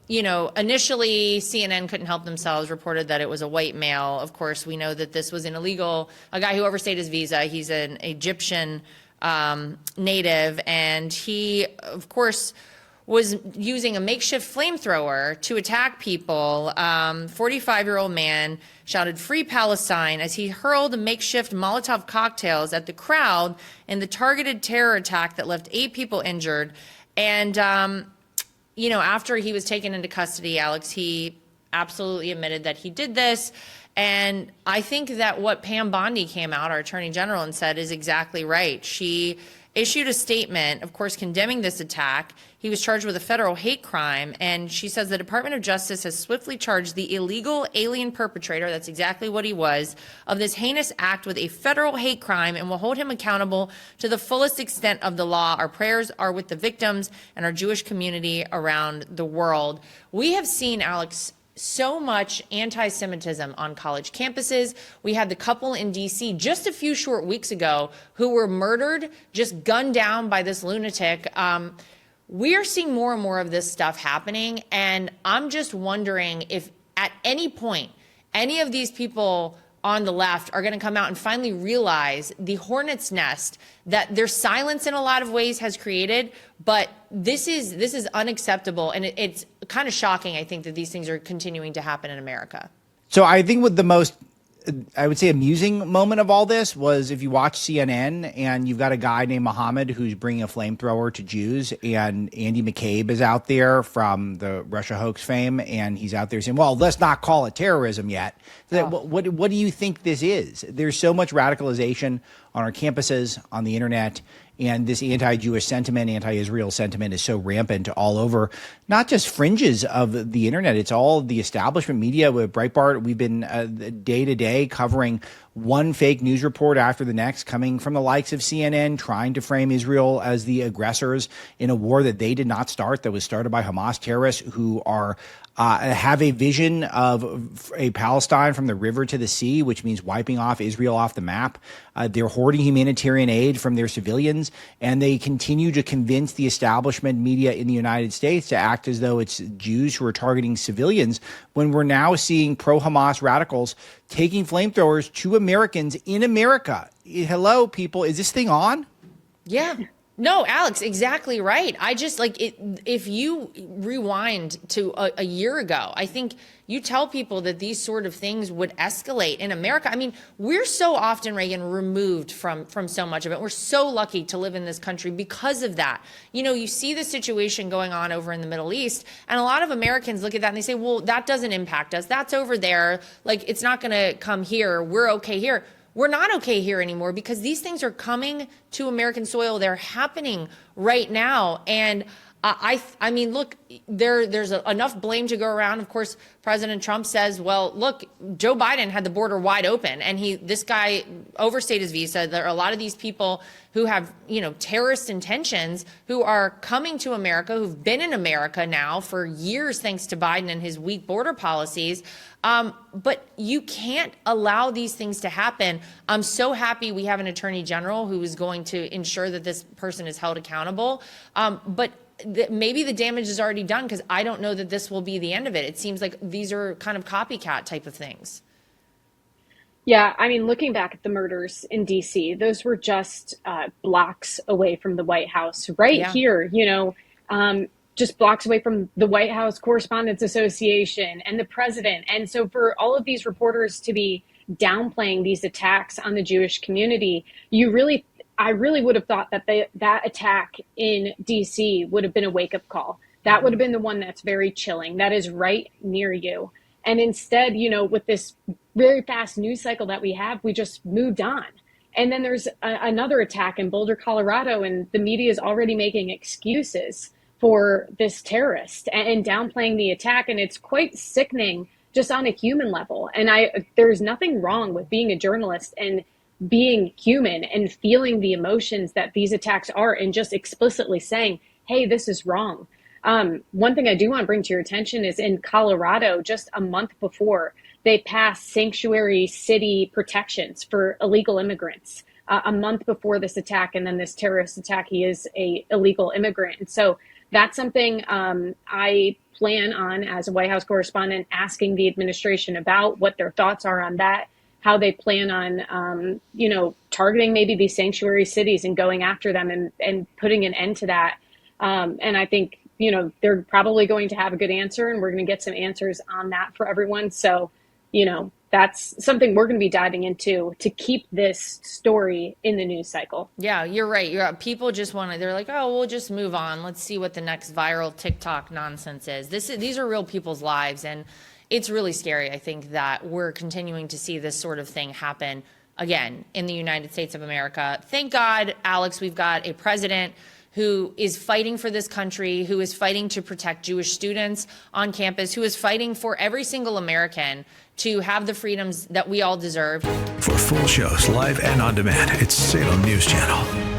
Initially CNN couldn't help themselves, reported that it was a white male. Of course, we know that this was an illegal, a guy who overstayed his visa. He's an Egyptian native, and he, of course, was using a makeshift flamethrower to attack people. 45-year-old man shouted "Free Palestine" as he hurled makeshift Molotov cocktails at the crowd in the targeted terror attack that left 8 people injured. And, after he was taken into custody, Alex, he absolutely admitted that he did this. And I think that what Pam Bondi came out, our attorney general, and said is exactly right. She issued a statement, of course, condemning this attack. He was charged with a federal hate crime, and she says the Department of Justice has swiftly charged the illegal alien perpetrator, that's exactly what he was, of this heinous act with a federal hate crime and will hold him accountable to the fullest extent of the law. Our prayers are with the victims and our Jewish community around the world. We have seen, Alex, so much anti-Semitism on college campuses. We had the couple in D.C. just a few short weeks ago who were murdered, just gunned down by this lunatic. We are seeing more and more of this stuff happening, and I'm just wondering if at any point any of these people on the left are going to come out and finally realize the hornet's nest that their silence in a lot of ways has created. But this is unacceptable, and it's kind of shocking, I think, that these things are continuing to happen in America. So I think what the most, I would say, amusing moment of all this was if you watch CNN and you've got a guy named Mohammed who's bringing a flamethrower to Jews, and Andy McCabe is out there from the Russia hoax fame, and he's out there saying, well, let's not call it terrorism yet. What do you think this is? There's so much radicalization on our campuses, on the internet, and this anti-Jewish sentiment, anti-Israel sentiment is so rampant all over, not just fringes of the internet. It's all the establishment media. With Breitbart, we've been day to day covering one fake news report after the next, coming from the likes of CNN, trying to frame Israel as the aggressors in a war that they did not start, that was started by Hamas terrorists who are have a vision of a Palestine from the river to the sea, which means wiping off Israel off the map. They're hoarding humanitarian aid from their civilians, and they continue to convince the establishment media in the United States to act as though it's Jews who are targeting civilians, when we're now seeing pro-Hamas radicals taking flamethrowers to Americans in America. Hello, people. Is this thing on? Yeah. No, Alex, exactly right. I just if you rewind to a year ago, I think you tell people that these sort of things would escalate in America. I mean, we're so often, Reagan, removed from so much of it. We're so lucky to live in this country because of that. You see the situation going on over in the Middle East, and a lot of Americans look at that and they say, well, that doesn't impact us. That's over there. It's not going to come here. We're okay here. We're not okay here anymore because these things are coming to American soil. They're happening right now. And I mean, look, there's enough blame to go around. Of course, President Trump says, well, look, Joe Biden had the border wide open, and this guy overstayed his visa. There are a lot of these people who have, terrorist intentions who are coming to America, who've been in America now for years, thanks to Biden and his weak border policies. But you can't allow these things to happen. I'm so happy we have an attorney general who is going to ensure that this person is held accountable. But maybe the damage is already done, because I don't know that this will be the end of it. It seems like these are kind of copycat type of things. Yeah, I mean, looking back at the murders in D.C., those were just blocks away from the White House, right here, just blocks away from the White House Correspondents Association and the president. And so for all of these reporters to be downplaying these attacks on the Jewish community, I really would have thought that that attack in DC would have been a wake-up call. That would have been the one that's very chilling. That is right near you. And instead, with this very fast news cycle that we have, we just moved on. And then there's another attack in Boulder, Colorado, and the media is already making excuses for this terrorist and downplaying the attack. And it's quite sickening just on a human level. And there's nothing wrong with being a journalist and being human and feeling the emotions that these attacks are, and just explicitly saying, hey, this is wrong. One thing I do want to bring to your attention is in Colorado, just a month before, they passed sanctuary city protections for illegal immigrants. A month before this attack and then this terrorist attack, he is a illegal immigrant. And so that's something I plan on, as a White House correspondent, asking the administration about what their thoughts are on that, how they plan on, targeting maybe these sanctuary cities and going after them and putting an end to that. And I think, they're probably going to have a good answer, and we're going to get some answers on that for everyone. So, that's something we're going to be diving into to keep this story in the news cycle. Yeah, you're right. People just want to, they're like, oh, we'll just move on. Let's see what the next viral TikTok nonsense is. These are real people's lives. And it's really scary, I think, that we're continuing to see this sort of thing happen again in the United States of America. Thank God, Alex, we've got a president who is fighting for this country, who is fighting to protect Jewish students on campus, who is fighting for every single American to have the freedoms that we all deserve. For full shows, live and on demand, it's Salem News Channel.